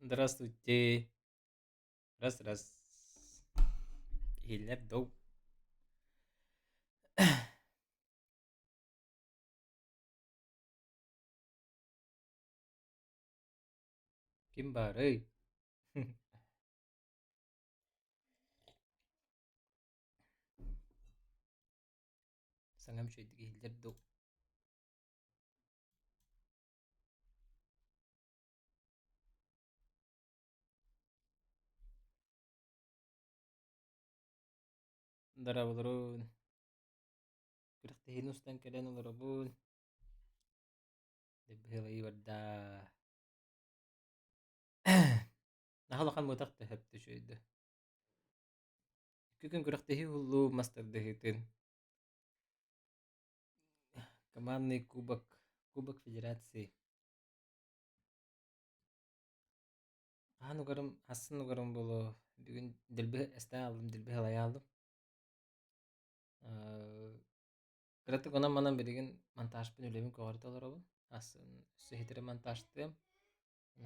Здравствуйте. Раз. Иһиллэр доу. Ким бары? Саңам шөйдік иһиллэр доу. Дарабылырын. Күрәхтәһин устан кэлэн олоробун. Деббыһылайы барда. Нахалахан мутахта хэпті шөйді. Күкін күрәхтәһи хуллу мастардыһытын. Командный кубок. Кубок Федерации. Ахан угарым, хасын угарым болу. Бүгін дилбі эстэ алдым, дилбыһылайы алдым. Кыраты гонан манан билигин монтажпын үлебин көҕөртө олоробун. Хасын өссө хитире монтажтым.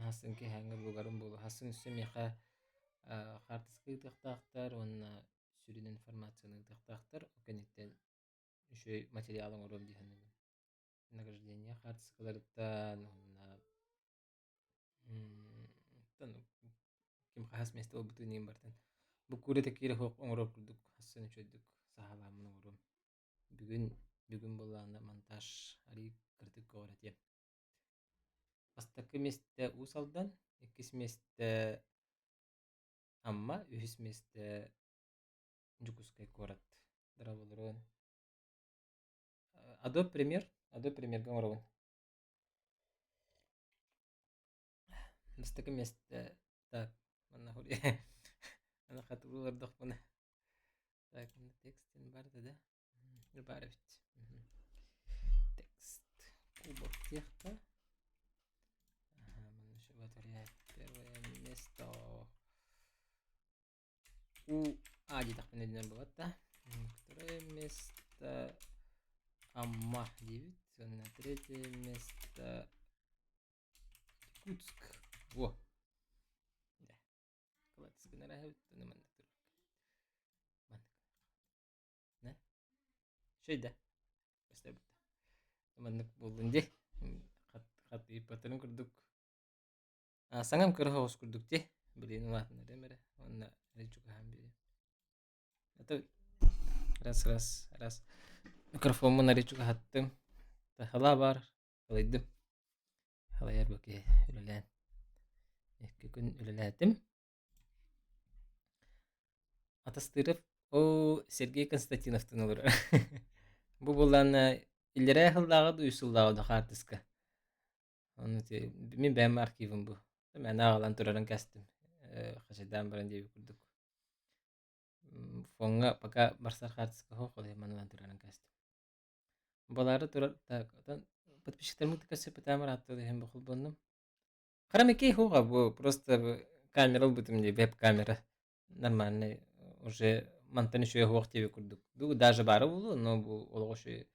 Хасын ки хәңгә булгарым булу. Хасын өссө меха хартыскы тахтактар, онна сүрүн информацияны тахтактар, окенеттен үшөй материалың ором дихәнне. Награждение хартыскаларыттан, онна тан ким хас месте обутунин бартан. Бу курете кире хок оңорор курдук. Хасын үчөйдүк сахаламын ором. Бүгүн буллана монтаж ари кырдык көҕөрөтү. Астакы месте усалдан, иккис месте амма, үһүс месте жукускай корат. Дарабылырын. Adobe Premiere гамаробын. Астакы месте так, манна хури. Ана хатыбылар дохмана. Так, текстин барды да. Бары бит. Текст. Кубок текста. Манна шу батарея. Первое место. Ади так менен болот. Второе место Амма 9. На третье место Якутск. Во. Да. Калатск нравится, но манна тур. Манна. Да? Шейда. Просто бит. Манна болдунде. Хат ипатын курдук. Саңам кырхаус курдук те. Билин ватна демере. Онна речука хам били. Это раз. Микрофонмун речука хаттым. Хала бар. Халайдым. Халаяр бөке үлелән. Эки күн үлеләтим. Атастырып, Сергей Константиновтың олыр. Бу булан илере хылдағы дуйсулдағы да хартыска. Мен бәм архивім бу. Мен ағалан турарын кәстім. Хашайдан баран дейбі күрдік. Фонга пока барсар хартыска хоқ олай манылан турарын кәстім. Болары турар, так, подписчиктармы тыкасы пытамар аттылы хем бұқыл бұнным. Қарамекей хуға бу, просто камерал бутымде, веб-камера. Нормальный, уже мантаны шуя хуақ тебе күрдік. Ду даже бары болу, но бу олғы шуя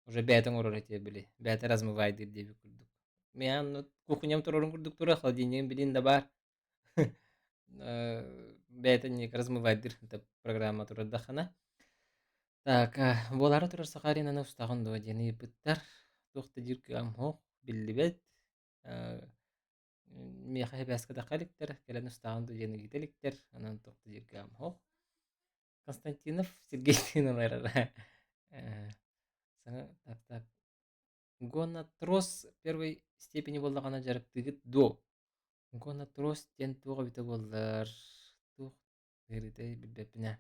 уже бәтің орор ете білі. Бәті размывайдыр тебе күрдік. Мен кухням турарын күрдік тура, холодильнигім білін да бар. Бәтін нек размывайдыр, программа турарда хана. Так, болары турар сақаринаны ұстағын дуа дені бұттар. Тоқты диркі амхоқ, білі бәт. Меха хебәскі дақаликтер, кәлін ұстағын дуа дені гителиктер. Анан тоқты диркі амхоқ. Константинов Сергей Тиновайрара. Так. Гонатрос первой степени болдағана жарықтығыт до. Гонатрос тен туға біті болдар. Туқ ғыритай білбәпіне.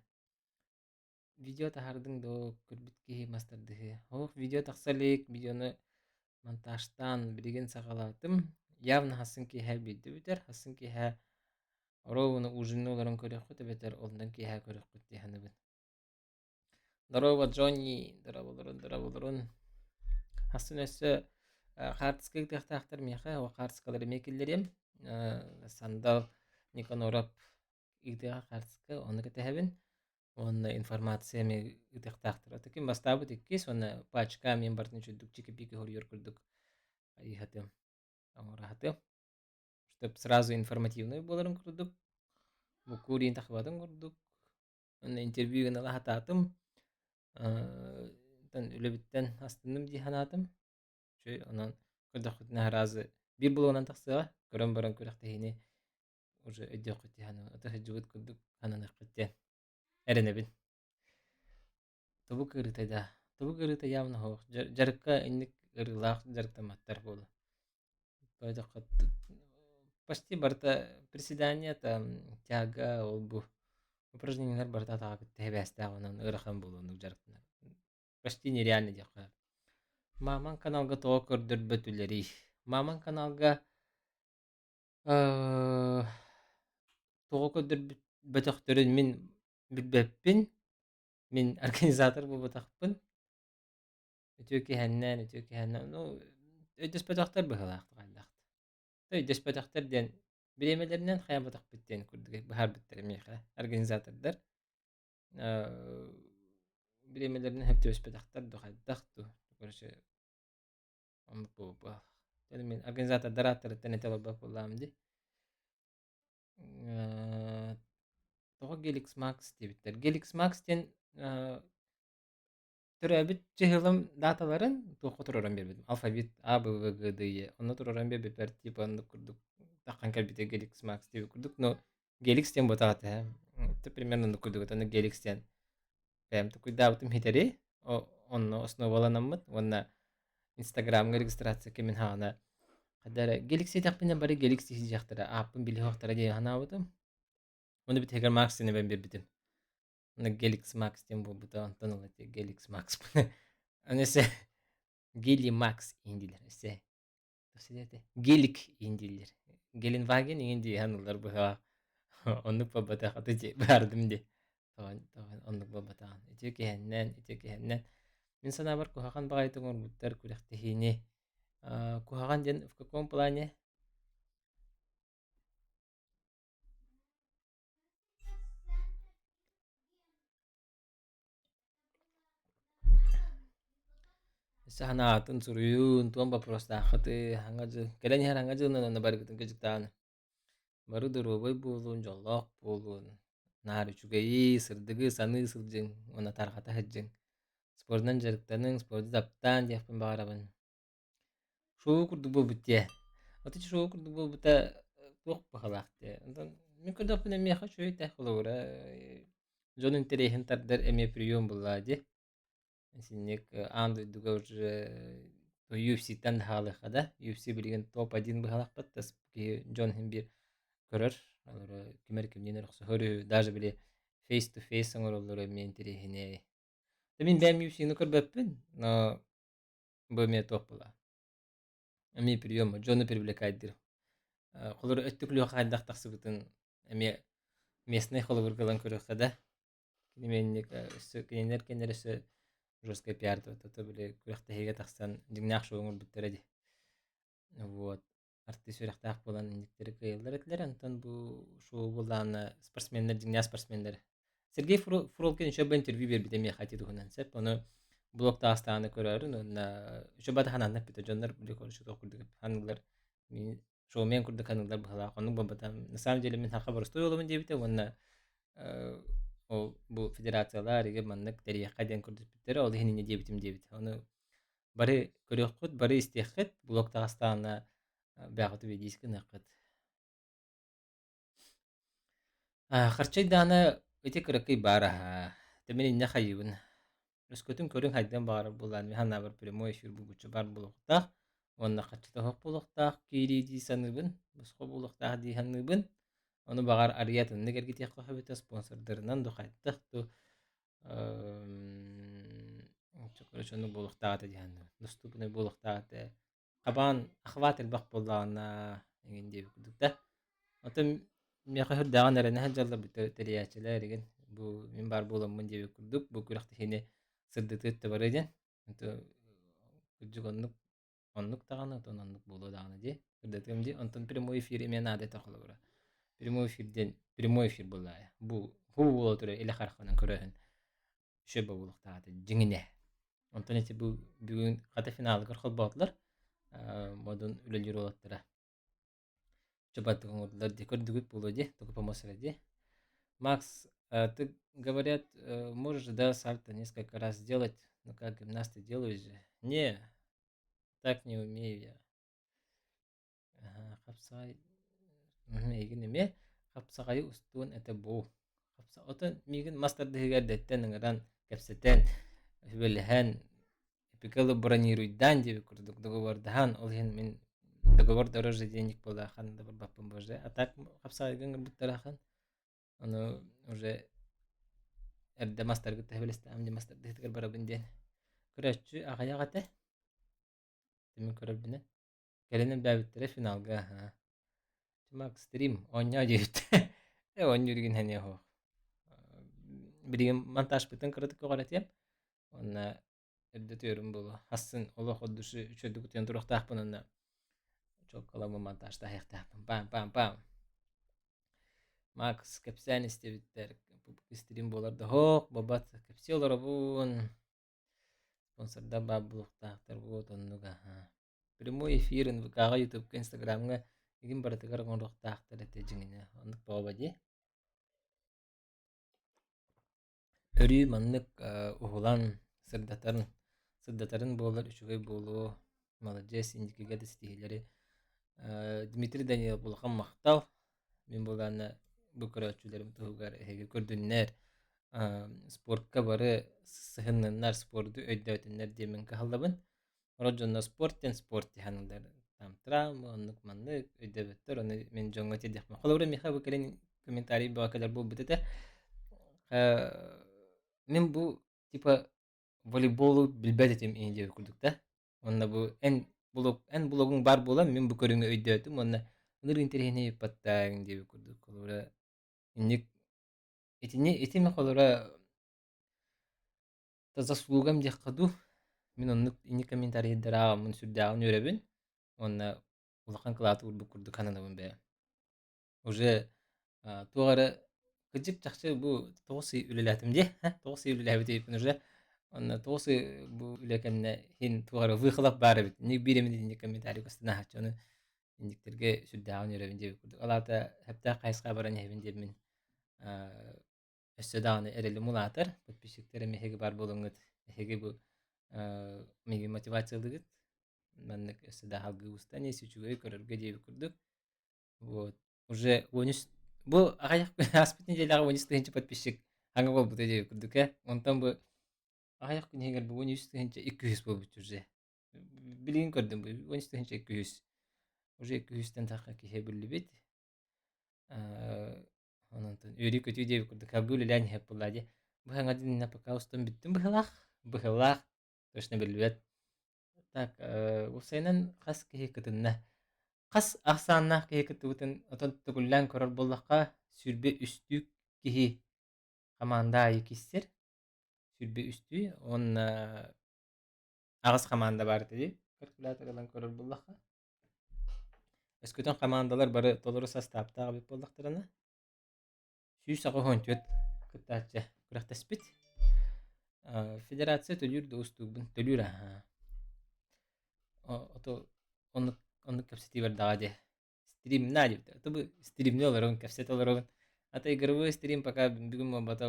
Видео тахардың до көрбітке мастардығы. Видео тақсалик, видеоны монтажтан білеген сақалатым. Явно хасын кейхә бейді бітер. Хасын кейхә оровыны ужынны оларын көрек құты бітер. Олдан кейхә көрек құты деханы бін. Дарова Джонни, дарабылырын. Хасын өсі қартыскы тақтақтар меха, о қартыскалары мекелдерем. Сандал Никонорап игдеға қартыскы, оны кетехебін. Онна информация ме тақтақтар. Отаким бастабы теккес, онна пачка мен бартын чүддік, чекі-пекі хорьер күрдік. Айхатым, аңыра хатым. сразу информативный боларын курдук. Бу курин тахбатын курдук. Онна интервью гына хататым. Тан үлебиттен астыным ди ханатым. Чөй онан кырдахтына разы бир булганан тахсыга көрөн баран көрөхтехини уже өйдөх кытыханы ата хыжыбыт курдук хананах кыттен эренебин. Тобу кырытайда. Тобу кырыта явно хох. Жарыкка инник ырылах жарыктаматтар болу. Пойда почти барта приседания там тяга ол бу упражнениялар барта тага кытты хэбэстэ онан ырахан болуну жарыктана. Почти нереально дияка. Маман каналга тоҕо көрдөрбөт үлери. Маман каналга тоҕо көрдөрбөтөхтөрүн мин билбеппин. Мин организатор болбутахпын. Өтүөкүһэннэн. Ну, өйдөспөтөхтөр быһылаахтык айдаахта. Өйдөспөтөхтөр диэн биремелеринен хаябатахпыт диэн курдук быһаарбыттар эмиэхэ организатордар. Биремелеринен хөптөбүспөтөхтөр духайдахту. Короче, оннук болбу. Мен организатордар аттырыттан эте болбак боллаам ди. Тоҕо Gelix Max дебиттер. Gelix Max диэн төрөбүт жыһылым даталарын туоху тураран бербит. Алфавит А, Б, В, Г, Д, Е. Онно тураран бербит бер типа онну курдук. Таккан кэлбите Gelix Max диби курдук. Но Gelix диэн ботаата. Ты примерно онну курдук. Онно Gelix диэн. Прям такой даабытым хитери. Онно основаланаммыт. Онна Instagram'га регистрация кемен хаана. Кадара Gelix тахпина бары Gelix тиси жактара. Аппын били хоктара дей ханаабытым. Onu bir tekrar Max'ini ben bildim. Onu Gelix Max diye bu da ondan olacak Gelix Max. Onu ise Geli Max indiler ise. Nasıl dedi? Gelik indiler. Gelin wagen indi hanılar bu ha. Onu babata atıcı verdim de. Tamam onu babata. Etiyor ki hennen. Min sana var kuhakan bagay tungur mutar kurak tehini. Kuhakan jen ufka komplanya. Sahanaatun suruyun tuan bapuros takati hangaju kedanya hangaju nana bari keteng kejutan baru dulu boy bulun jolok bulun nari juga serdegi sani serjeng wana tar kata hejeng spordan jarak taneng sport daptan dia pembaraban syukur dubo butya atau syukur dubo buta tuh bahalak ya entan min kuda pun emi akha cuy teh kolora jonun terehin tar der emi priyom bulaje Синек анды дугар UFC-тен халыхада UFC билген топ-1 быхалахпат тас ки Джон Хембир көрөр алар кимер кимнен рөхсө хөрү даже биле face to face оңороллор мен терехине мен бәм UFC-ни көрбөппүн но бу ме топ була эми приём Джонны привлекайдыр колор өттүклү хайдак таксыбытын эми местный холовыр кылан көрөхада кинеменник кенер жесткая пиар то биле күрәхтә һәйгә тахсан дигнәх шуңыр биттереди. Вот. Арты сүрәхтәх булан индиктер кыйлар этләр антон бу шоу булан спортсменнәр дигнә спортсменнәр. Сергей Фролкин еще бы интервью бербит эми хати дугунан сеп оны блокта астаны көрөрүн на еще бата ханан бит жондар биле көрүшү токурдук ханылар мен шоу мен курдук ханылар бала аны бабатам на самом деле мен хака бар стой олумун дебите онна ол бу федерациялар иге маннык терияка ден көрдөтүптөр ол хинини дебитим дебит оны бары көрөккүт бары истехет блокта астана бягыты видиски накыт харчай дана эти кыракый бара темен инне хайыбын өскөтүн көрүн хайдан бара булан ханна бар прямой эфир бугучу бар булукта онна качта хок булукта кири ди саныбын буско булукта ди ханыбын onu bagar ariyatın ne gergit yakla habita sponsorlarından dokayttık tu çok şunu buluktaate diyen dostupne buluktaate kaban akhwat el bak bollana ingin diye kuduk da otum mi khahur dağın arana hajalla biteriyaçlar igen bu minbar bolam mun diye kuduk bu kurakti hine sırdıtı tabarıcan tu kujuk onluk tağana onluk bolu dağına diye kırdatım diye ondan primo efiri men adet akılır прямой эфир була бу ху боло тура эле харханан көрөһүн шөбө булуктааты жиңине онтон эти бу бүгүн ката финалга холбоотлар модун үлелер болоттара чобатыгын урдулар ди көрдүгүт болу ди только помосра ди. Макс, ты, говорят, можешь, да, сальто несколько раз сделать, ну как гимнасты делают же. Не, так не умею я. Ага, хапсай. Мигин эме, хапсагайы устуун это бу. Хапса, отон мигин мастер дегер деттен ыңыран кепсетен, хүбелэхэн, пикалы бронируйдан деп курдук договордахан, ол хен мен договор дороже денег болахан да баппын боже. А так хапсагайгын буттарахан, оно уже эрде мастер гыта хебелесте амди мастер дегер барабын ден. Көрөччү агаяга темен көрөбүнө. Келенен бәбиттере финалга. Чумак стрим оня дейт. Оня деген хәне хо. Бирген монтаж битен кырыт көгарәтем. Онна эрде төрүм болу. Хасын оло ходушы үчөдүк тен турактакпын онна. Çok kalamı montajda ayaktaktım. Bam bam bam. Max kepsen istebitler. Bu stream bolarda hok babat kepsi olar bun. Sponsorda babbuluktактар вот оннуга. Прямой эфирин кага YouTube Instagramга игин баратыгар гондоктактар эте жиңине. Оннук бабади. Өрү маннык ухулан сырдатарын болар үчүгөй болу. Молодец индикеге де стихилери. Дмитрий Данилов булган мактал. Мен булганы бу көрөчүлөрүм тугар эге көрдүннөр. Спортка бары сыхыннар спорту өйдөтүннөр демен калдыбын. Роджонно спорттен спорт ханылдар. Там травма, оннук маннык өйдөбөттөр. Оны мен жоңго тедехме. Холобра миха бу келен комментарий бакалар бу битете. Мен бу типа волейболу билбет этим инде көрдүк да. Онда бу эн блогун бар болам, мен бу көрүнгө өйдөтүм. Онда ыныр интерене паттагын деп көрдүк. Холобра инник этиме холобра та заслугам дек каду. Мен оннук инник комментарий дара мен сүрдагын өрөбүн. Онда улахан кылаты урбук көрдүк кананабын бе. Уже тугары кыжык жакшы бу тосы үлелетим де. Тосы үлелеби дейпин уже. Онда тосы бу үлекенне хин тугары выхлап бары бит. Ник биремин инник комментарий костана хачы. Оны индиктерге сүрдагын өрөбүн деп көрдүк. Алата хепта кайска баран хебин деп мен өссөдагыны эрели мулатыр. Подписчиктер мехеги бар болуңут. Мехеги бу меги мотивациялыгыт. Маннык өссөда халгы устан эси үчүгөй көрөргө деп көрдүк. Вот. Уже 13 бу аяк аспитин желага 13 тыгынчы подписчик аңа болбут деп көрдүк. Онтан бу аяк күн егер бу 13 тыгынчы 200 болбут уже. Билген көрдүм бу 13 тыгынчы 200. Уже 200тен такка кихе бүлүбүт. Онтан өри көтү деп көрдүк. Кабыл лән хеп булады. Бу ханга динне пока устан биттим быхылах. Точно билбет. Так, усайнан кас кихе кытынна. Кас ахсанна кихе кытыбытын отон тугуллан көрөр боллакка сүрбе үстүк кихи команда айкистер. Сүрбе үстү он агыс команда бар dedi. Калькулятордан көрөр боллакка. Өскөтөн командалар бары толору составта абып болдактарына. Сүйүс агы хончот кытача күрәктәспит. Федерация төлүр достугун төлүр ото онны капсити бердагаде. Стрим на деп. Это бы стрим не олорон капсет олорон. Ата игровой стрим пока бүгүн мабата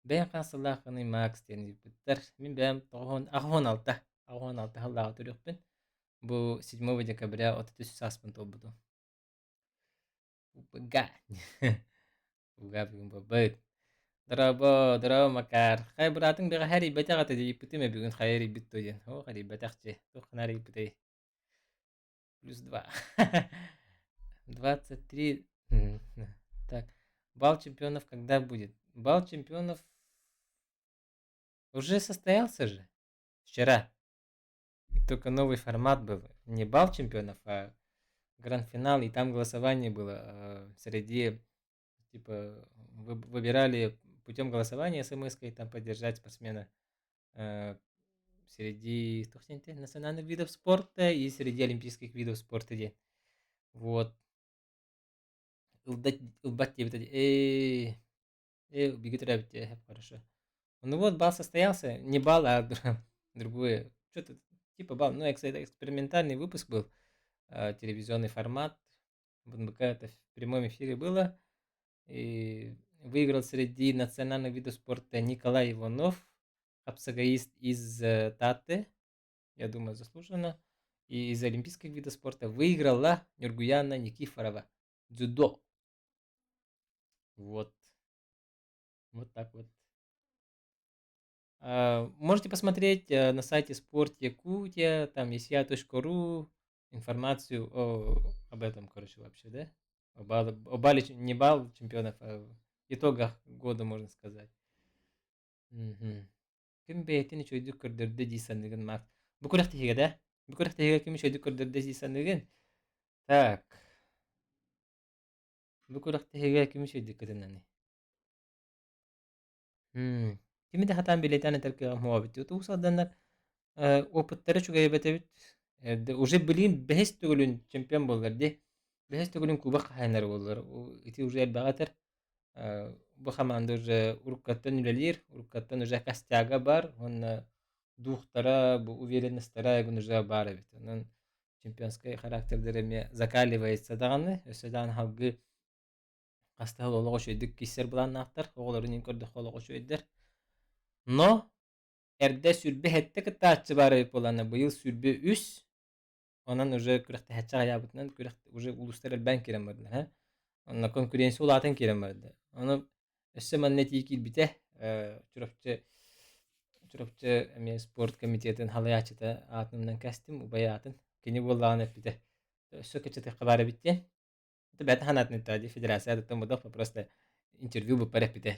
бәйін қансылақыны Макс дені бүттір. Мен бәйім ағуан алта халлаға түріқпін. Бұл 7 декабря 33 аспын толбуду. Бұға. Бұға бүгін бұбыд. Дырабо, Макар. Қай бұратың бәға хәрі бәтақ аты дейіп бүті ме бүгін қайыры бүт өден. О, қари бәтақ же. Тоқын әрі бүті. Плюс 2. 23. Так. Бал чемпионов когда будет? Бал чемпионов уже состоялся же вчера. Только новый формат был. Не бал чемпионов, а гранд-финал. И там голосование было среди, типа, выбирали путем голосования смс-кой там поддержать спортсмена среди национальных видов спорта и среди олимпийских видов спорта. Вот. Улбать тебе бегут хорошо. Ну вот, бал состоялся. Не бал, а другое. Что-то типа бал. Ну, это экспериментальный выпуск был. Телевизионный формат. БНБК это в прямом эфире было. И выиграл среди национальных видов спорта Николай Иванов, абсагаист из Таты, я думаю, заслуженно. И из олимпийских видов спорта выиграла Нургуяна Никифорова. Дзюдо. Вот. Вот так вот. Можете посмотреть на сайте Спорт Якутия, там есть я.ру, информацию об этом, короче, вообще, да? О бале, не бал чемпионов, а в итогах года, можно сказать. Мгм. Ким бэйэтин чойдук көрдөрдө дийсанныгын мак. Букурах тиһиге да? Букурах тиһиге ким чойдук көрдөрдө дийсанныгын? Так. Букурах тиһиге ким чойдук көрдөрнани? Кими да хатан билетаны терке муабит. Тусалданнар опыттары чугайбетебит. Уже билин бэхэс түгүлүн чемпион боллар ди. Бэхэс түгүлүн кубак хайнар боллар. Ити уже элбагатар. Бу хаманды уже уруккаттан үлелир. Уруккаттан уже костяга бар. Он духтара, бу уверенностьтара эгун уже бар бит. Онон чемпионский характердереме закаливается даганы. Өсөдан халгы кастал олого шөйдүк кисер буланнактар. Оголорун инкөрдө холого шөйдер. Но эрде сүрбе хетте кытаачы бар боланы быйыл сүрбе үс. Онан уже күрәхтә хәтчә аябытнан күрәхтә уже улустар элбән керәм барды, ха. Онна конкуренция улатын керәм барды. Аны өссе манне тикил бите, чурапчы эме спорт комитетин халаячыта атынан кастым убаятын. Кини буллаган бите. Өссе кечете кабары битте. Это бәтә ханатны тади федерация да там просто интервью бу парә бите.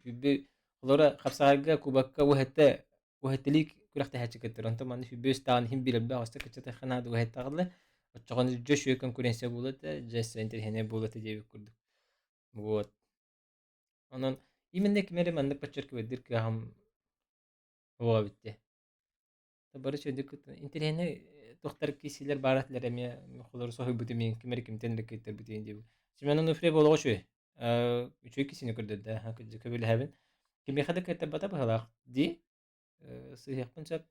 Хүббе олора хапсага кубакка уһеттелик күрәхтә хәчә кеттер. Онта маны хүббе стан хим билеп бә аста кечете ханады уһеттагылы. Отчогон жөшө конкуренция булат, жэс интерхене булат дип күрдүк. Вот. Онон именно кемере манны подчеркивает дирке хам оа битте. Табары чөдүк интерхене тохтар кисилер баратлар эме холор сохой буту мен кемере кемтен рекеттер бутен дип. Сименон уфре болго шуй. Үчөй кисине көрдө да, ха көбүл хабен. Кеме хада кете бата бахалак ди. Сыйяк пунчак.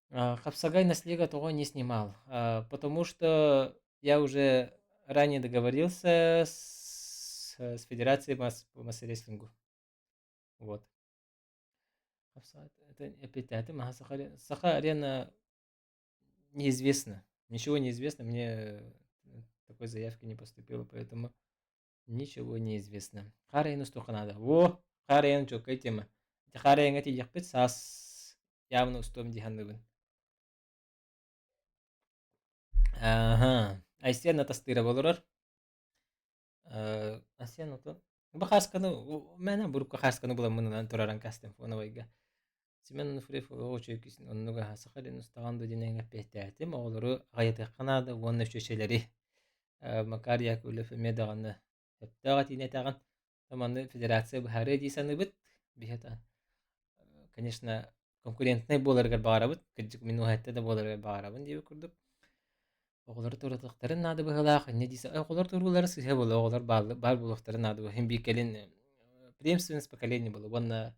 Хапсагай наслега того не снимал, потому что я уже ранее договорился с Федерацией по масс-рестлингу. Вот. Это эпитеты Саха арена неизвестно. Ничего не известно. Мне такой заявки не поступило, поэтому ничего не известно. Харейну стуханада. Во! Харейн чокай тема. Харейн эти яхпет сас явно устом диханыбын. Ага. Айсен атастыра болорор. Асен ото. Бахасканы, мәна бурка хасканы була мындан тураран кастым фона вайга. Симен фреф очо кисин оннуга хасахалин устаганды диненге пехтәтим оғлары гайты канады вонны шөшелери. Макария күлөф медаганы. Хәттәгә тине тагын. Таманды федерация бахары дисаны бит. Бихета. Конечно, конкурентный боларга барабыт. Кыжык мину хәттә дә боларга барабын дип күрдүк. Оголор туратыктарын нады быгалах не дисе оголор турулары сыһа боло оголор бар булуктарын нады хем бикелин преемственность поколения было вон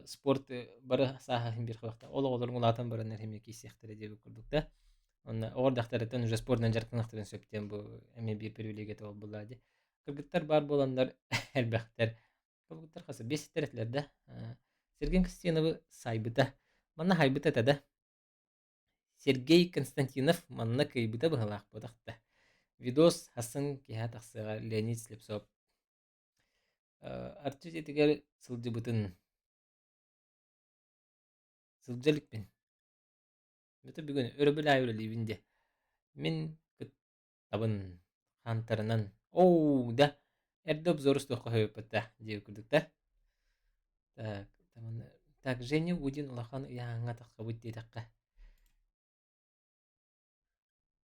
спорт бары саха хем бир хакта ол оголор мулатан баранар хем кисехтер дип күрдүк да он огор дахтардан уже спортнан жаркынактырын сөптен бу эме бир привилегия тол булады кыргыттар бар боландар элбәхтер кыргыттар хаса бестеретлер да Сергей Костянов сайбыта манна хайбыта да Сергей Константинов манна кайбыта быгалах бодахта. Видос хасын киһа тахсыга Леонид Слепцов. Артык етигер сылжыбытын. Сылжалыкпен. Бөтө бүгүн өрөбүл айрылыбынде. Мен табын хантарынан. Оу да. Эрде обзор стохо хөпөтө дип күрдүк да. Так, таман. Так, Женя Удин улахан яңа тахсыбыт дейдакка.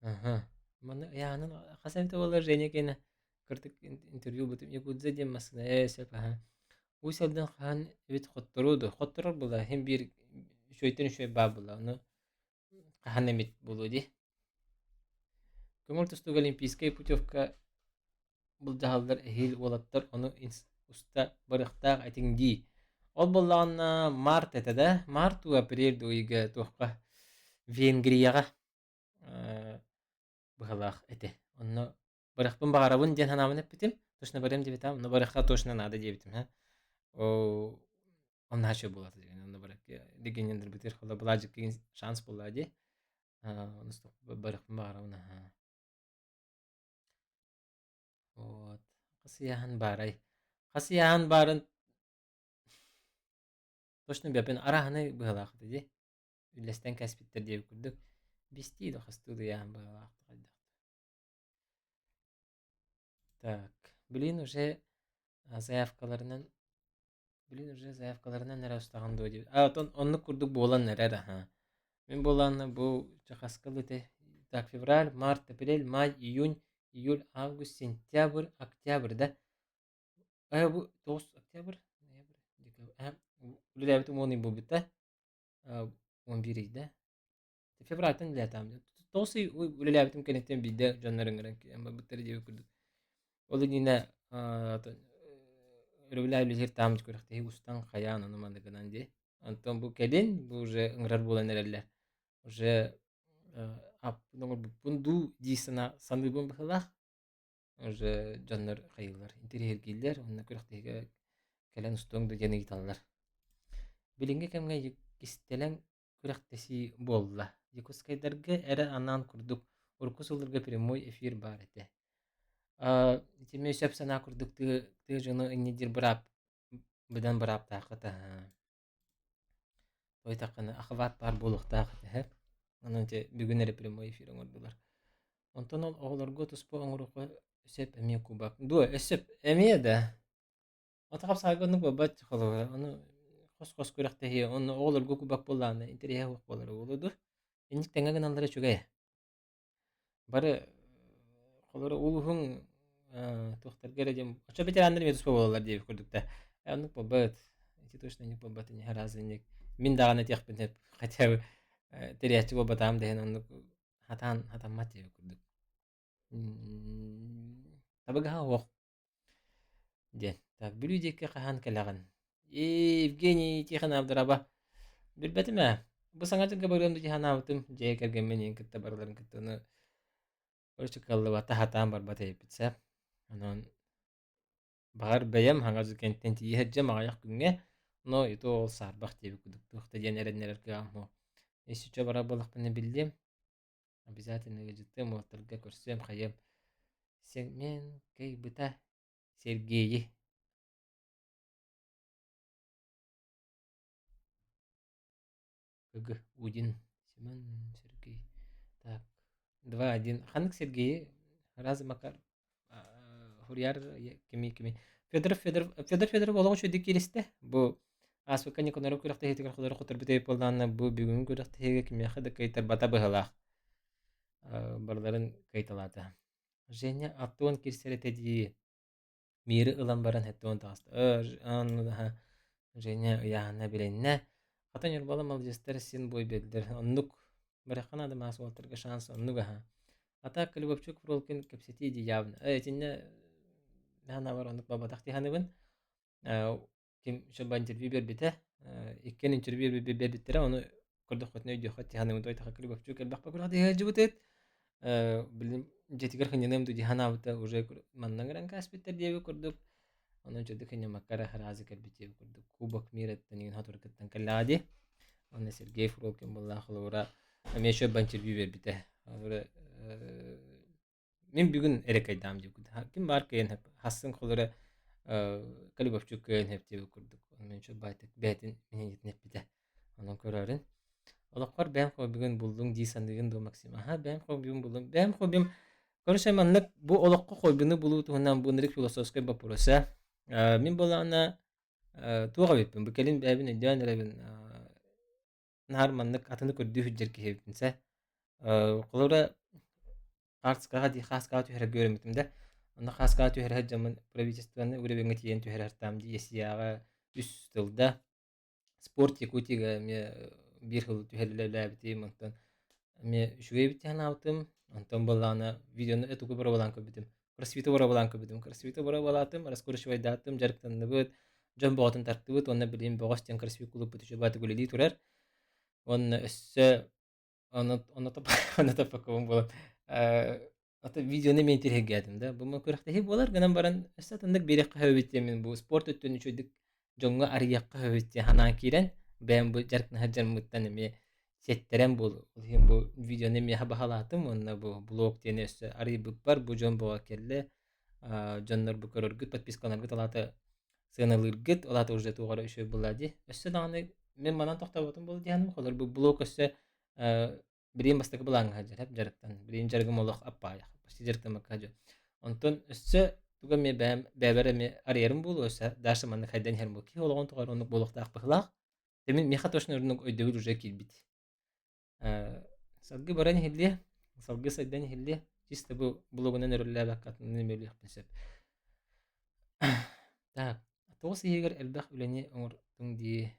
Ага. Маны яңын хасанта болар Женя кена. Кыртык интервью бутум якудза демасына эсеп ага. Уйсалдан хан вит хотторуду. Хотторор була hem bir şöйтен şöy ба була. Onu кахан эмит болу ди. Көңүл тустук олимпийская путевка бул жаһалдар эхил олаттар onu уста барыхта айтыңди. Ол боллагана март этеде. Март у апрель дуйга тухка Венгрияга быгалах эте. Онно барахпын багарабын ден ханамын эппитим. Точно барем дебитам. Но барахка точно надо дебитим, ха. О, он начал было деген. Онно барак дегенендер битер хола булажык деген шанс буллади. Оны стоп барахпын багарабын. Вот. Касыяхан барай. Касыяхан барын точно бепен араханы быгалак диди. Үлестен каспиттер дип күрдүк. Бисти до хастуды яхан быгалак. Так. Блин, уже заявкаларынан нәре устаган до дип. Онны курдук болан нәре да. Мен болан бу чахаскалы те. Так, февраль, март, апрель, май, июнь, июль, август, сентябрь, октябрь, да? Бу 9 октябрь, ноябрь, декабрь. Үлеләбит умоны бу бита. 11 да? Февральтен летам. Тосы үлеләбитим кенеттен биде жаннарыңгыран. Ама биттер дип күрдүк. Ол дина регулярный там көрөктө устан каян аны мандыгынан ди. Антон бу келин бу уже ыңгырар болан эрелер. Уже ап бунду дисана сандыбын бахылах. Уже жаннар кайылар. Интерьер гиллер, онна көрөктөгө келен устуңду жени гиталлар. Билинге кемге кистелен көрөктөси болла. Якускайдарга эре анан курдук. Уркус уларга прямой эфир бар эте. Тиме сөп сана курдук ты жыны иннедир бырап быдан бырап тақыта. Той тақыны ахват бар болук тақыта хеп. Анан те бүгүн эре прямой эфир оңордулар. Онтон ол оголорго туспо оңоруко сөп эме кубак. Ду өсөп эме да. Отакап сайгонук бабат холова. Аны кос көрөктө хе. Оны оголорго кубак болланы интерьер хок болор болду. Эник теңеген аллары чугай. Бары холора улуһун тухтар гередем. Очо ветерандар метус болалар дип көрдүк да. Анык бабат. Эти точно не бабат не харазынник. Мин даганы текпин деп. Хотя бы терячи бабатам деген анык хатан мат дип көрдүк. Табыга ох. Ден. Так, бүлүдекке кахан келаган. Евгений Тихоновдраба. Билбетиме? Бу саңачыга барымды Тихоновтым. Жей керген менен кытта барларын кыттыны. Орчу каллыба тахатан барбата епитсе. Анан бар бәйем хаңазы кенттен тиһерже магаяк күнгө. Но ито ол сарбах дип күдүк. Тухта ден эреннер кыамы. Эсиче бара болакпын билдим. Обязательно гыжыттым, оттарга көрсөм хайым. Мен кей быта Сергей. Кг Удин. Семен Сергей. Так. 2-1. Ханык Сергей. Разы Макар. Хурьяр кими. Федор болого чөйдүк келисте. Бу Асука никонору күрәктә хитер хәлләр хәтер битә булганны бу бүгүн күрәктә һәгә кимә хәдә кайтар бата быһалах. Барларын кайталата. Женя Атон кирсәле тәди мире ылан баран хәттән таст. Женя яна биленне. Хатан юрбала малҗестер син бой белдер. Оннук барахана да мас валтерга шанс оннуга. Ата клубчук фролкин кепсети ди явна. Этинне нана бар оннук баба тахти ханыбын. Ким шоба интервью бербите. Иккен интервью бербиттере оны көрдүк хөтнө үйдө хатти ханыбын той таха клубчук элбак бакура ди жибутет. Билим жетигер хыненем ди ханабыта уже маннангран каспиттер диебе көрдүк. Onun çocuk hanya makara harazi kalbiti kurdu kubak mirat tanin hatur katan kaladi onun Sergey Frokin bullah xulura meşe bançır bir bite xulura min bugün erek aydam diye kurdu kim var ki hep hasın xulura kalibapçuk köyün hep diye kurduk onun şu baytık betin minin yetnep bite onun körarın olaklar ben xo bugün buldum di sandığın do maksima ha ben xo bugün buldum ben xo bim konuşamanlık bu olakko koybunu bulutu hundan bu nirik filosofiskay bapurasa Min bolana tuğa bepin bu kelin bebin ediyan rebin nahar manlık atını kördüğü hüccer ki hepinse qolora qartskaga di khaska tu her görmetimde onda khaska tu her zaman правительствоны уре беңет ен tu her там di esiyaga üstülde sport yakutiga me bir hıl tu her lebti montan me şuye bitan altım ondan bolana videonu etuku bara bolan köbitim Красвита бара балан көбүдүм. Красвита бара балатым, раскурышвай даттым, жарыктанды бут. Жон боотун тартыбыт, онна билим богостен красви клуб бүтүшө баты гүлели турар. Онна өссө онна топ онна топаком болот. ата видеоны мен тирһэгиэтим да. Бу ма көрөхтәһи болар гынан баран өссәтендек бирек хөбүттә мен бу спорт өттөн үчүдүк жоңга арыякка хөбүттә хана кирен бәм бу жаркны хаҗар мыттан эме сеттерем бул бу видеоны мен хабахалатым онна бу блог тене өссө арый бу бар бу жон бога келле жоннор бу көрөргүт подпискаларгы талаты сыналыргыт олата уже тугара үшө булади өссө даганы мен манан тохтоботум бул дияным холор бу блог өссө бирин бастакы булаң хаҗар хеп жарыктан бирин жаргым олох аппа почти жарыктан макка онтон өссө туга ме бәбәре ме арыярым бул өссө дашы манны хайдан херм бул киологон тугар онук болохтаак быхлаак темин меха тошны урнук өйдөгүл уже килбит салгы баран хилле салгы сайдан хилле чисто бу блогунан өрүлләбәк катны мелих пенсеп так тоғыз егер элбах үләне оңортуң ди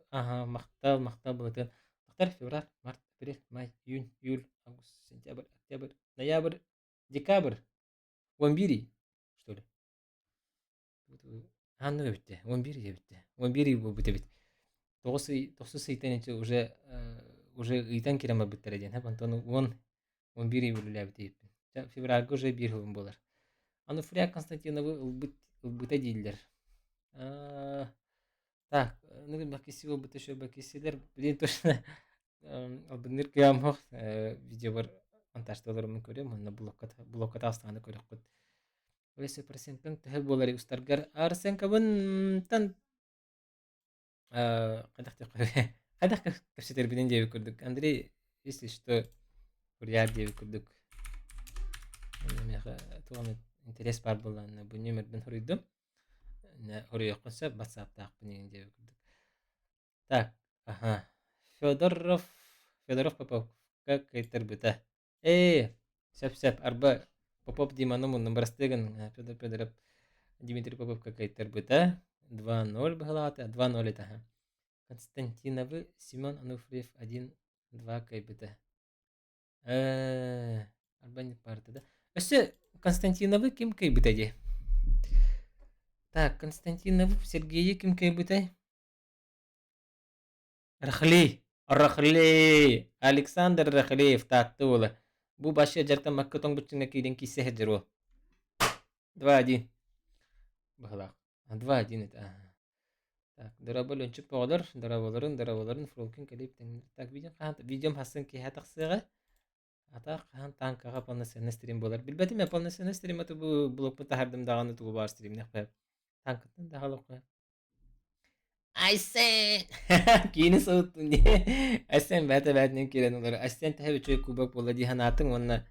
ага мактал булатын мактар февраль март апрель май июнь июль август сентябрь октябрь ноябрь декабрь 11 что ли анны битте 11 де битте 11 бу бите бит тоғыз сыйтанчы уже ыйтан кирема биттер ден хап антон 11 бүлүлә бит февральга уже бир хубун болар аны Фурия Константиновы ылбыта дейдилер. Так, ну бакиси ылбыта шо бакисилер. Билин точно албыныр кыямох видео бар монтажталарымын көрем. Онна блокка тастаны көрөк кот. Өйсө проценттен тәһә болары устаргар арсенкабын тан кадак деп кадак кепсетер билен деп көрдүк. Андрей, если что, Фурия деп көрдүк. Меха туган интерес бар булган бу номерден хурыйдым. Не хурыйок болса WhatsApp-та акпын деп көрдүк. Так, ага. Федоров Поповка кайтар быта. Сәп арба Попов Диманың номерстеген Федоров Дмитрий Поповка кайтар быта. 2-0 быхалата, 2-0 это. Константиновы Семен Ануфриев 1-2 кайбыта. Арба не парта, да? Өсө Константиновы ким кайбыта де? Так, Константинов Сергей ким кайбыта? Рахли Александр Рахлеев татты болы. Бу башы жарта маккатон бутчинга кейден кисе хеджер ол. 2-1. Бахлак. 2-1 это. Так, дырабыл өнчүп боголор, дырабаларын фролкин келип тен. Так, видеом хасын ки хатаксыга. Ата хан танкага полноценный стрим болар. Билбетим я полноценный стрим это бу блокпу тахардым даганы тугу бар стрим нехпеп. Танкатын дагалык кой. Айсен! Кини соуттун де. Айсен бәті бәтінен керен олар. Айсен тәхі өчөй кубак бола дейхан атын, онна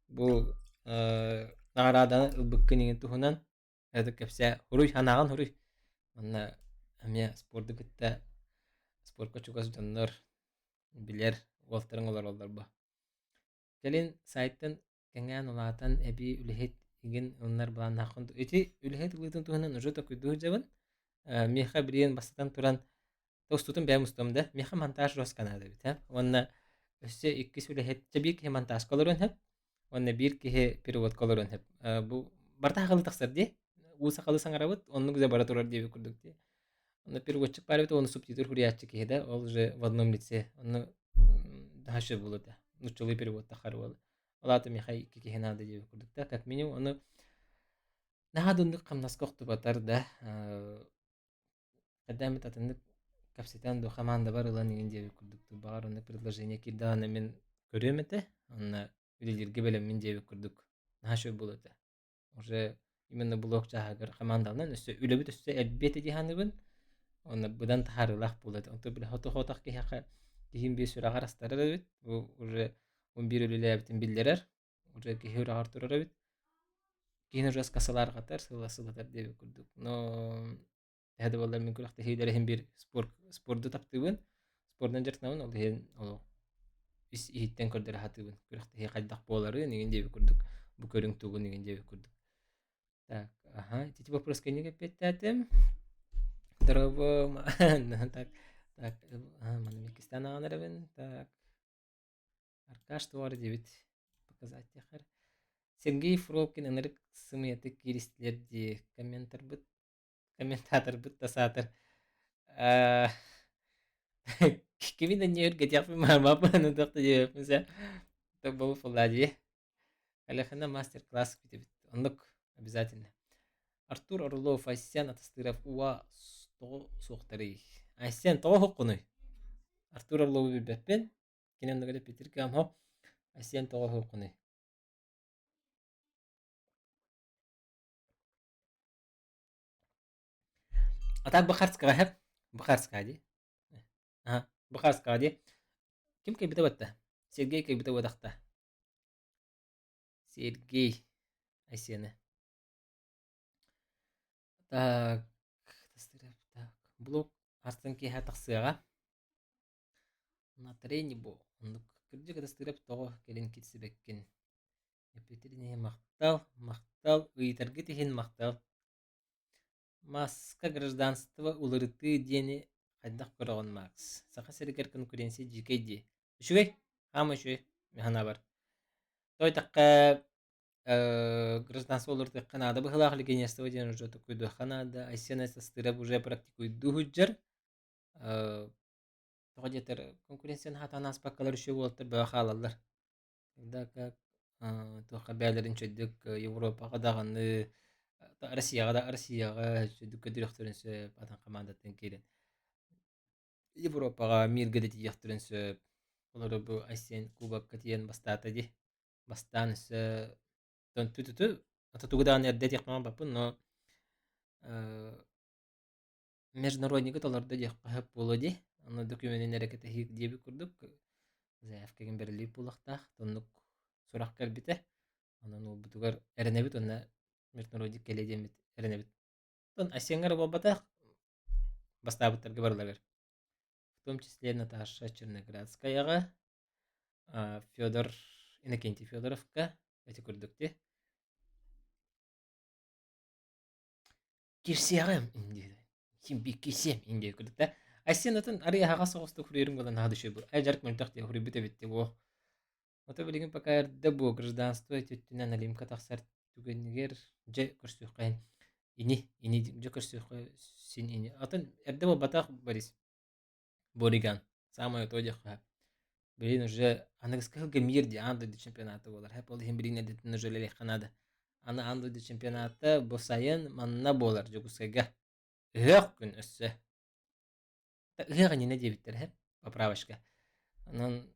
бұл нағараданы ылбыққы тухунан әді кәпсә хуруй, ханағын хуруй. Онна әме спорды күтті, спортқа чугас жоннор билер, олтарын олар олар ба. Келин сайттан кәңән олатан әбі үліхет еген онлар балан нақынды. Өте үліхет ұлытын тухунан ұжы тақыйдығы жабын. Меха бірен бастан туран тостутун бәм устамда меха монтаж рос канада бит ха онна өсө икки сүлехет чабик хе монтаж колорун хеп онна бир кеhe перевод колорун хеп бу барта хагыл таксар ди уса калы саңарабыт онну гүзе бара турар деп күрдүк ди онна переводчик бар бит оны субтитр хуриятчы кеhe да ол же в одном лице онну дашы булут нучулы перевод тахар бол алаты меха икки кеhe надо деп күрдүк да как минимум оны нахадундук камнаскокту батар да قدامت اتنك капсетан до команда бар улан инде күрдүк бар оны предложение кирданы мен көрөмөтө аны үлелерге белем мен деп күрдүк нашы болот уже именно блок жагыр командалан өсө үлөбүт өсө элбете диханыбын оны будан тахарылах болот онто бил хото хотак ки хака ким бир сүрө гарастар бит бу уже 11 үлелебитин билдерер уже ки хүрө артырыр бит кийин уже касалар катар сыласылатар деп күрдүк но هذا والله من كل وقت هي درهم بير سبور دو تبتون سبور نجر تناون والله هي الله is ihitten körder hatыбын كل وقت هي кайдак болары негенде көрдүк бу көрүңтүгү негенде көрдүк так ага тити вопрос кенеге петтетим здорово так так мана мекистан анарабын так аркаш туар дебит показать тахар Сергей Фролкин энерик сымыяты киристилер ди комментатор быт тасатыр. Кимин не өргөт япман мапаны токто жеп месе. Так болуп фуллади. Калехана мастер-класс бит. Онлук обязательно. Артур Орлов, Айсен Атастыров, Уа Сто Сухтары. Айсен Того Хукуны. Артур Орлов биппен. Кинен нагада Питер Камхо. Айсен Того Хукуны. Атак Бахарскага хеп. Бахарскага ди. Ага. Бахарскага ди. Ким кай бита батта? Сергей кай бита батахта. Сергей. Айсене. Так. Атастыров. Так. Блок. Артын ки хатақсыға. Натрени бу. Ондук. Кырдык атастырып того келин китсибеккен. Епетерине мақтал. Мақтал. Ыйтаргы тихин мақтал. Маска гражданство улырыты дени хайдах көрөгөн Макс. Сака серигер конкуренция жикейди. Үшүгей? Хама үшүгей. Механа бар. Той такка гражданство улырты Канада быхылах легенество ден уже такойду Канада. Айсена стырап уже практикуйду худжар. Тоға жетер конкуренцияны хатанас бакалар үшү болтыр баа халалар. Когда как тоқа бәлерин чөйдік Европаға дағаны Россияға чөйдік көдіріқтірінсі атан командатын келен. Европаға миргеде тияқтырынсы олары бұл Айсен Кубак катиен бастаты ди. Бастан үсі тон түтүтү ататугудан эрде тияқтырған бапын, но международники толарды тияқтырып болу ди. Аны документин әрекеті хик дебі күрдік. Заявкаген берилип булактах, тоннук сурак келбите. Анан ол бутугар эренебит, онна международник келедемит эренебит. Тон Айсенгар болбатах бастабыттарга барылагар. В том числе Наташа Черноградскаяга, Федор Иннокентий Федоровка эти күрдүкте. Кирсиягым инде. Симби кисем инде күрдүктө. Айсенатын ария хага соғысты хүрерим болан хадышы бу. Айжарк мөлтөкте хүрүбүтө битте бу. Ото билген пока эрде бу гражданство төттүнөн алимка таксар түгенигер же көрсөк кайын. Ini же көрсөк син ini. Атын эрде бу батак Борис. Бориган. Самое то дехо. Блин, уже английского мир де андо де чемпионата болар. Хеп ол хим билине де уже леле Канада. Аны андо де чемпионата бу сайын манна болар жогускайга. Эх күн өссө. Эх не дебиттер хеп поправочка. Анан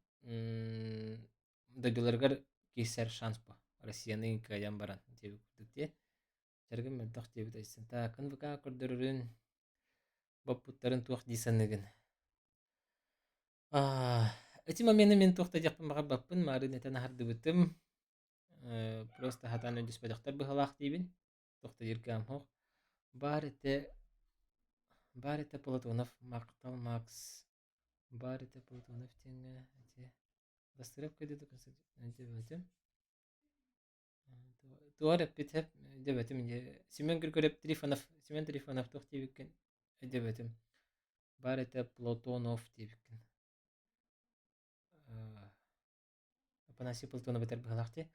дагыларгар кесер шанс бу. Россиянын каян баран деп күрдүкте. Жергем мөлтөх дебит айсын. Та КНВК көрдөрүн баппуттарын туак дисаныгын. Эти моменты мен тухта жакпын бага баппын, мары нетен хардыбытым. Просто хатан өндүс бадактар быхалак дейбин. Тухта жиркам хох. Бар это Платонов, Мактал Макс. Бар это Платонов теңе. Бастырып көйдөдү консультант. Туар битеп дебетим инде. Семен Григорьев Трифонов, Семен Трифонов тух дейбиккен. Дебетим. Бар это Платонов дейбиккен. Афанасий Платонов бетер быхалакты.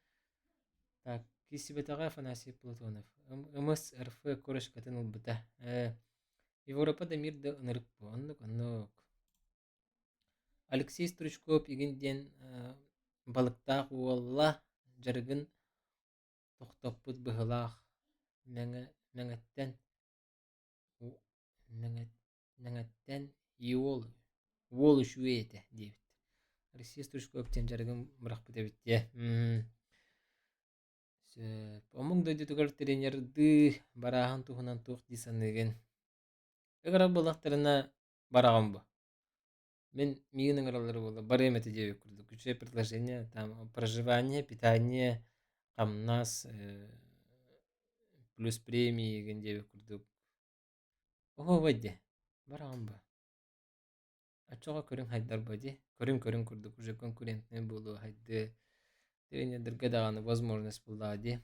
Так, кисибетага Афанасий Платонов. МС РФ кореш катын булбыта. Европада мирде ынырык бу. Оннук. Алексей Стручков игинден балыкта уолла жаргын токтоппут быхылах меңеттен иол уол үшуэте дебит. Алексей Стручков тен жаргын бырак битебитте. Омуң дөйдүтүгөр тренерды барахан тухунан тух дисаныген. Эгара балактарына бараган бу. Мен миюнун аралары болду. Бар эмети жебек курдук. Ключевое предложение, там проживание, питание, камнас, плюс премии ген жебек курдук. Ого баде. Бараган бу. Ачога көрүң хайдар баде. Көрүң курдук. Уже конкурентный болу хайды. Тренердерге даганы возможность булдади.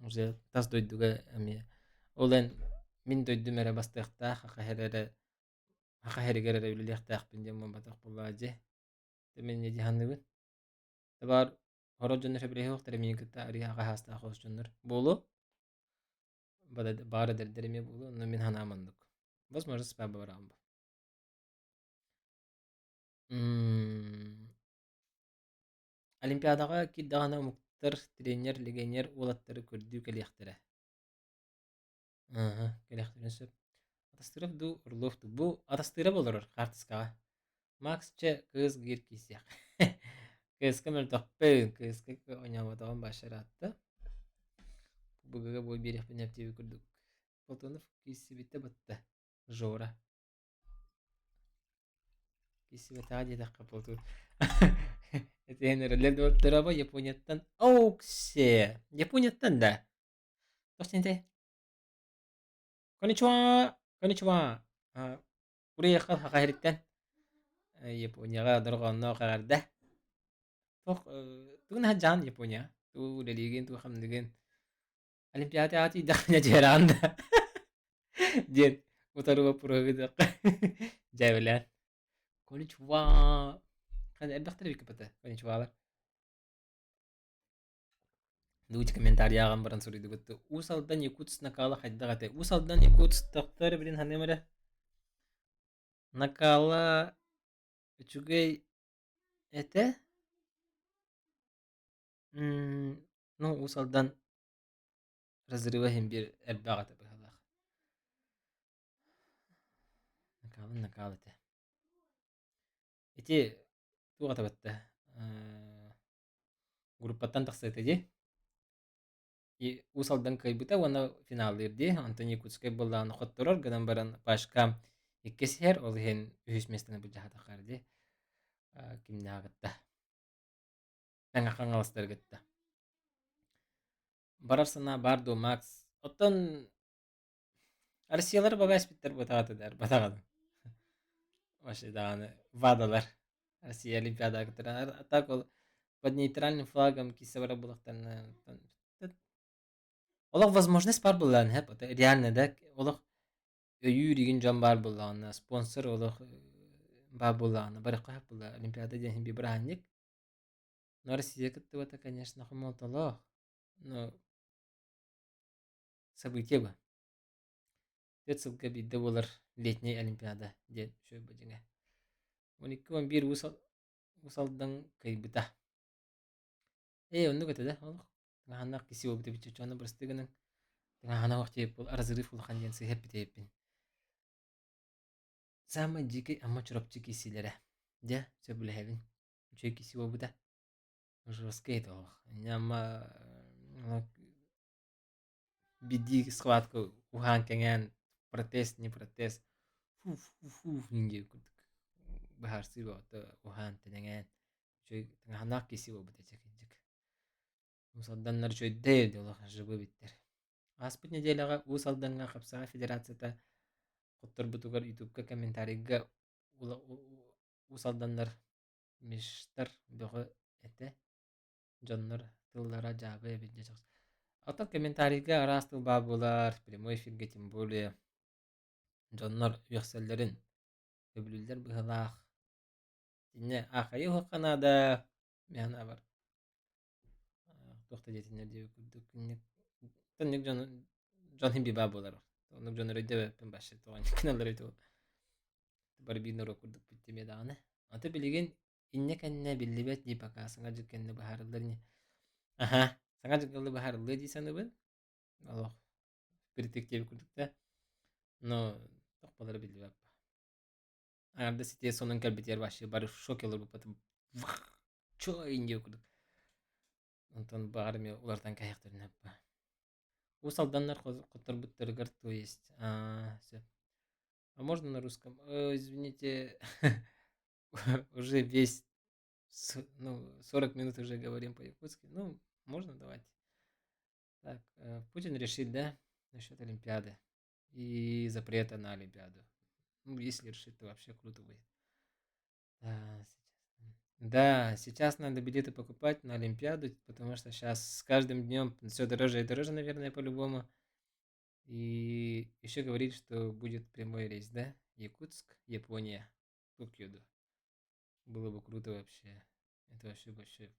Уже тас дойдуга эме. Олен мин дойдум эре бастыкта хакахерегер билектак бинде мамбатак буллади. Темен не диханыбын. Табар хорол жоннор хебрехи октар мен кыта ари хаста хос жоннор. Болу бара дердереме болу, но мен ханамандык. Возможно, спаба барамбы. Олимпиадага киддагана курстар, тренер, легионер улаттары көрдүү келиэхтерэ. Келиэхтерин сөп. Атастырып ду Орловду. Бу атастыра болорор картыскага. Макс че кыз гир кисяк. Кыска мөлтөкпөйүн. Кыска ойнаматаган башаратты. Бугага бой берех пенептеби күрдүк. Полтонов киси битте батты. Жора. Киси бата дедак капылту. Этенерлер дөртөрөбө Японияттан. Оуксе. Японияттан да. Тосенте. Коничуа. Коничуа. Урияка хакариттен. Японияга доргонно кагарда. Тох туна жан Япония. Ту лелиген ту хамдеген. Олимпиада ати дахня жеранда. Ден утарыба пурагыдак. Жайбылан. Коничуа. Kan elbette bir kapatı. Konnichiwa. Дуч комментарий яган баран сурыйды гытты. Усалдан Якутс накала хайдагате. Усалдан Якутс тактар билин ханемере. Накала үчүгей эте. Ну, усалдан разрыва хем бир эрбагаты бахалах. Накала те. Эти тугата батты. Группаттан таксайты же. И усалдан кайбыта вана финал ирди. Антони Якутскай болланы хоттурар. Гынан баран пашкам иккесер. Ол хен үхүс местene бужахата карди. Кимне агытта. Таңа каңаластар гытта. Барарсына бардо Макс. Оттон Россиялар багас биттер батагаты дер. Батагады. Вообще даганы вадалар. Россия Олимпиада гытыран. Так ол под нейтральным флагом кисевара булактарына. Олог возможность бар буллан хеп. Реально да. Олог өйүү деген жан бар булланы. Спонсор олог бар булланы. Барыкка хеп булла. Олимпиада ден би браанник. Но Россия кытты бата, конечно, хомолтолох. Но событие ба. Дет сылга бидде болар летний Олимпиада дет шөй бөжеңе. 12-11 усалдан кайбыта. Онну көтө да, олох. Ганнак киси обыты бичү чаны бырстыгының. Гана вакыт бол разрыв улхан ден сыйып битеппин. Самый дикий аматчуропчу кисилере. Де, сөбүлэбин. Чөй киси обыта. Жесткий олох. Няма биди схватку ухан кенген протест не протест. Фу нинге күрдүк. Бахарсы вот ухан тенеген. Чөй ганак киси обыта чекинжик. Усалданнар чөй дейди олох жыбы биттер. Аспыт неделяга усалданга капсага федерацията коттор бутугар ютубка комментарийга усалданнар миштар бөгө эте жоннор тыллара жабы эбинже чакс. Ата комментарийга арастыл бабулар прямой эфирге тем более жоннор үөхселлерин өбүлүлдер быһылаах. Тинне ахайы хокканада мяна бар. Тохта жетинер деп күрдүк. Тонник жон химби бабулар. Тонник жонор өйдө пен башы тоон каналдар өйдө. Бар бинер окурдук биттеме даганы. Ата билеген инне канне биллибет ди пока саңа жыккенне бахарылдар не. Аха, саңа жыккылы бахарылы ди саныбын. Аллах, перспективе күрдүк да. Но токпалары билибеп. Арда сите сонун калбитер башы бар шок алыр бу потом. Чо инде күрдүк. Онтон багарме улардан каяктарын хаппа. Усалданнар коттор буттарыгар, то есть. А можно на русском? Извините, уже весь, 40 минут уже говорим по-якутски. Ну, можно давайте. Так, Путин решит, да, насчет Олимпиады и запрета на Олимпиаду. Ну, если решит, то вообще круто будет. Да, сейчас надо билеты покупать на Олимпиаду, потому что сейчас с каждым днем все дороже и дороже, наверное, по-любому. И еще говорит, что будет прямой рейс, да? Якутск, Япония, Токио. Было бы круто вообще. Это вообще большое.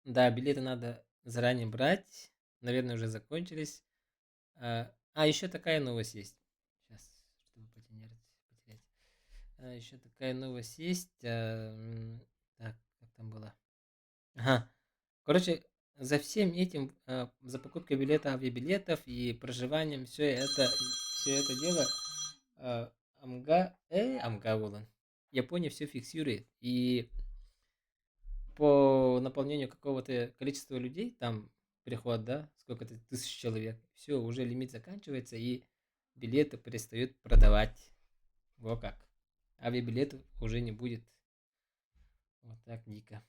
Да, билеты надо заранее брать. Наверное, уже закончились. Еще такая новость есть. Сейчас, чтобы потерять. Еще такая новость есть. Так, как там было? Ага. Короче, за всем этим, за покупкой билета, авиабилетов и проживанием, все это дело, э, Амга Волан. Япония все фиксирует. И по наполнению какого-то количества людей, там приход, да, сколько-то тысяч человек, все, уже лимит заканчивается, и билеты перестают продавать. Во как. Авиабилетов уже не будет. Вот так дико.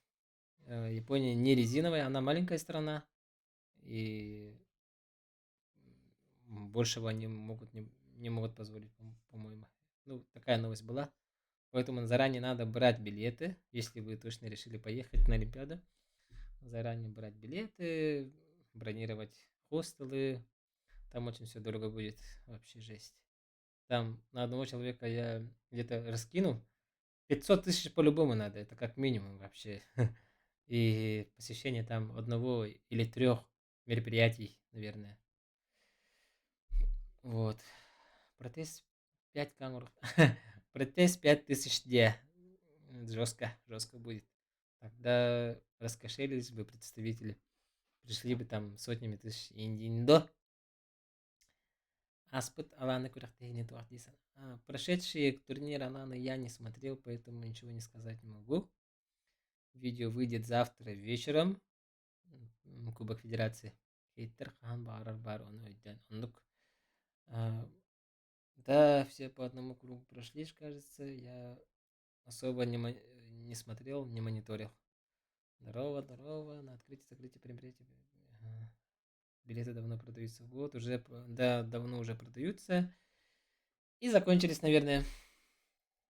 Япония не резиновая, она маленькая страна, и большего они не могут позволить, по-моему. Ну, такая новость была. Поэтому заранее надо брать билеты, если вы точно решили поехать на Олимпиаду. Заранее брать билеты, бронировать хостелы. Там очень все дорого будет. Вообще жесть. Там на одного человека я где-то раскинул. 500 тысяч по-любому надо. Это как минимум вообще. И посещение там одного или трех мероприятий, наверное. Вот. Протез 5 камер. Протез 5000 де. Жестко, жестко будет. Тогда раскошелились бы представители. Пришли бы там сотнями тысяч индиндо. Аспыт Алана Курахтейни Туахдисан. Прошедшие турниры Алана я не смотрел, поэтому ничего не сказать не могу. Видео выйдет завтра вечером. Кубок Федерации. Хейтер Хан Барар Бар Онук. Да, все по одному кругу прошли, кажется. Я особо не смотрел, не мониторил. Здорово, здорово. На открытие, закрытие, предприятие. Ага. Билеты давно продаются. Вот, уже, да, давно уже продаются. И закончились, наверное.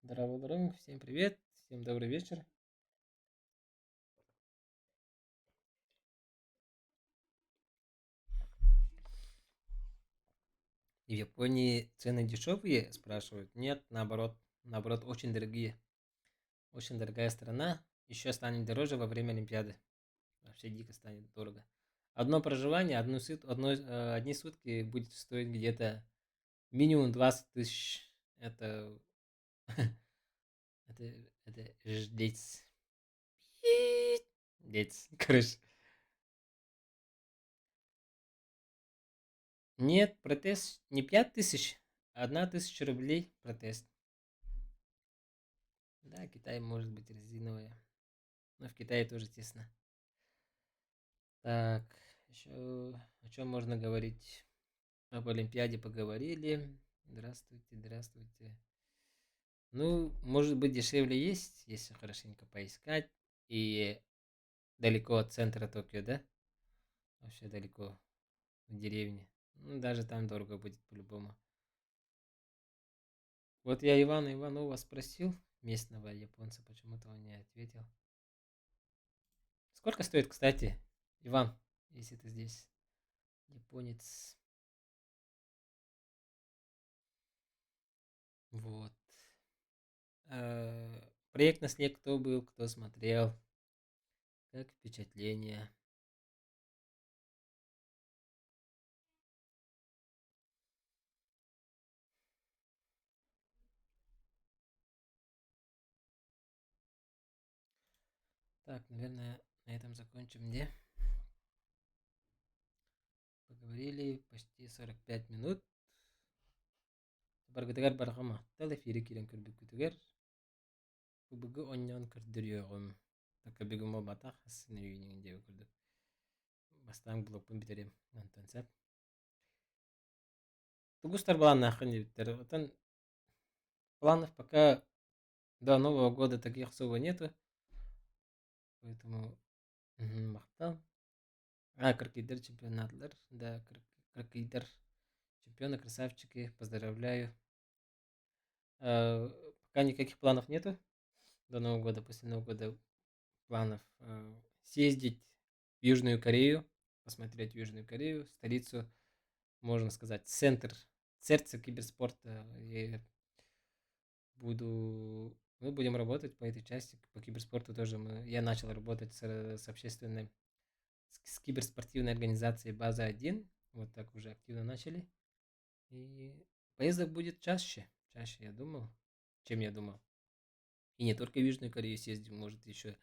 Здорово, здорово. Всем привет. Всем добрый вечер. В Японии цены дешевые, спрашивают? Нет, наоборот. Наоборот, очень дорогие. Очень дорогая страна. Еще станет дороже во время Олимпиады. Вообще дико станет дорого. Одно проживание, одни сутки будет стоить где-то минимум 20 тысяч. Это, это, это ждец. Ждец. Короче. Нет, протест не 5000, 1000 рублей протест. Да, Китай может быть резиновая. Но в Китае тоже тесно. Так, еще о чем можно говорить? Об Олимпиаде поговорили. Здравствуйте, здравствуйте. Ну, может быть, дешевле есть, если хорошенько поискать. И далеко от центра Токио, да? Вообще далеко, в деревне. Ну, даже там дорого будет по-любому. Вот я Ивана Иванова спросил, местного японца, почему-то он не ответил. Сколько стоит, кстати, Иван, если ты здесь, японец? Вот. Проект на снег кто был, кто смотрел? Как впечатление? Так, наверное, на этом закончим, где? Поговорили почти 45 минут. Баргадагар баргама. Тал эфире кирен кырдык күтүгер. Кубыгы оньон кырдырыогым. Така бегумо батах асын үйнің деп көрдік. Бастан блокпун битерем. Антон сәп. Тугустар план нахын дептер. Отан планов пока до Нового года таких особо нету. Поэтому мақтал. Кракейдер чемпионатлар. Да, кракейдер чемпионы, красавчики. Поздравляю. Пока никаких планов нету. До Нового года, после Нового года планов съездить в Южную Корею, посмотреть Южную Корею, столицу, можно сказать, центр, сердце киберспорта. И мы будем работать по этой части, по киберспорту тоже. Я начал работать с общественной, с киберспортивной организацией «База-1». Вот так уже активно начали. И поездок будет чаще, я думал, чем я думал. И не только в Южную Корею съездим, может еще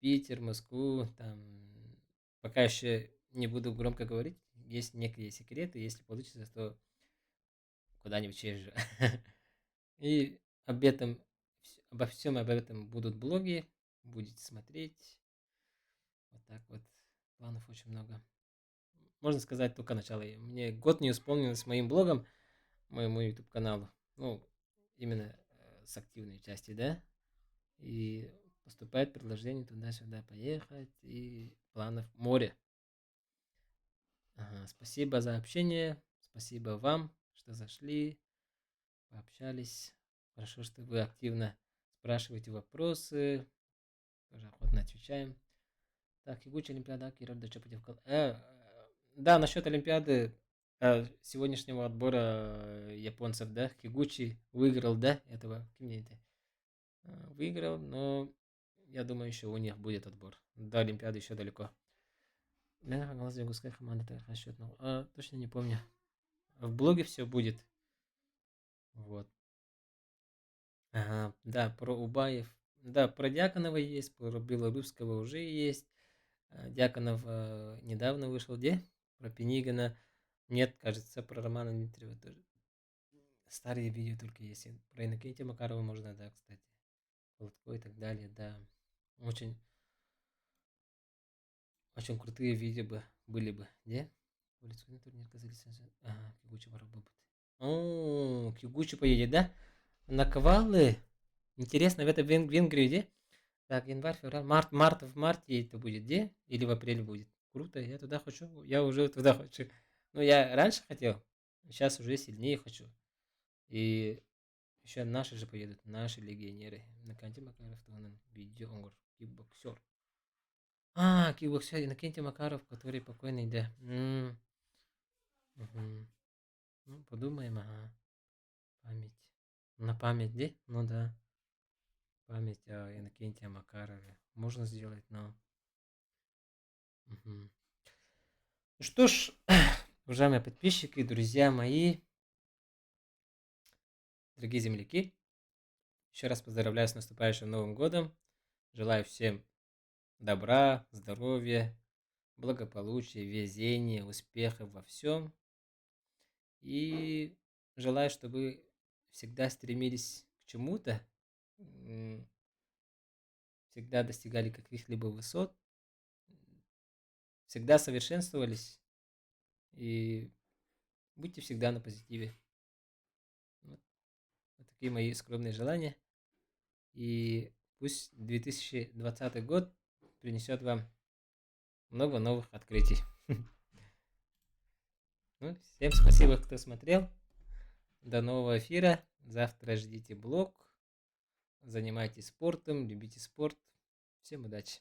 Питер, Москву, там, пока еще не буду громко говорить, есть некие секреты, если получится, то куда-нибудь съезжу. И обо всем об этом будут блоги, будете смотреть. Вот так вот. Планов очень много. Можно сказать, только начало. Мне год не исполнилось с моим блогом, моему YouTube каналу. Ну, именно с активной части, да? И поступает предложение туда-сюда поехать. И планов море. Ага, спасибо за общение. Спасибо вам, что зашли, пообщались. Хорошо, что вы активно спрашиваете вопросы. Тоже охотно отвечаем. Так, Хигучи Олимпиада, Кира Дачапати да, насчет Олимпиады сегодняшнего отбора японцев, да, Хигучи выиграл, да, этого, мне это, выиграл, но я думаю, еще у них будет отбор. До Олимпиады еще далеко. Точно не помню. В блоге все будет. Вот. Ага, да, про Убаев. Да, про Дьяконова есть, про Белорусского уже есть. Дьяконов недавно вышел, где? Про Пенигина. Нет, кажется, про Романа Дмитриева тоже. Старые видео только есть. Про Иннокентия Макарова можно, да, кстати. Холодко и так далее, да. Очень, очень крутые видео бы были бы, где? Улицу турнир казались. Ага, Кигучи Воробубут. О, Кигучи поедет, да? На Ковалы. Интересно, в это Венгрии, где? Так, январь, февраль, в марте это будет, где? Или в апреле будет? Круто, я туда хочу, я уже туда хочу. Ну, я раньше хотел, сейчас уже сильнее хочу. И еще наши же поедут, наши легионеры. Иннокентий Макаров, видео, он говорит, кикбоксер. Кикбоксер, Иннокентий Макаров, который покойный, да. Мгм. Ну, подумаем, ага. Память. На память, где? Ну да. Память о Иннокентии Макарове. Можно сделать, но... Мгм. Ну что ж, уважаемые подписчики, друзья мои, дорогие земляки, еще раз поздравляю с наступающим Новым годом. Желаю всем добра, здоровья, благополучия, везения, успехов во всем. И желаю, чтобы вы всегда стремились к чему-то, всегда достигали каких-либо высот, всегда совершенствовались и будьте всегда на позитиве. Вот такие мои скромные желания. И пусть 2020 год принесет вам много новых открытий. Ну, всем спасибо, кто смотрел. До нового эфира. Завтра ждите блог. Занимайтесь спортом, любите спорт. Всем удачи.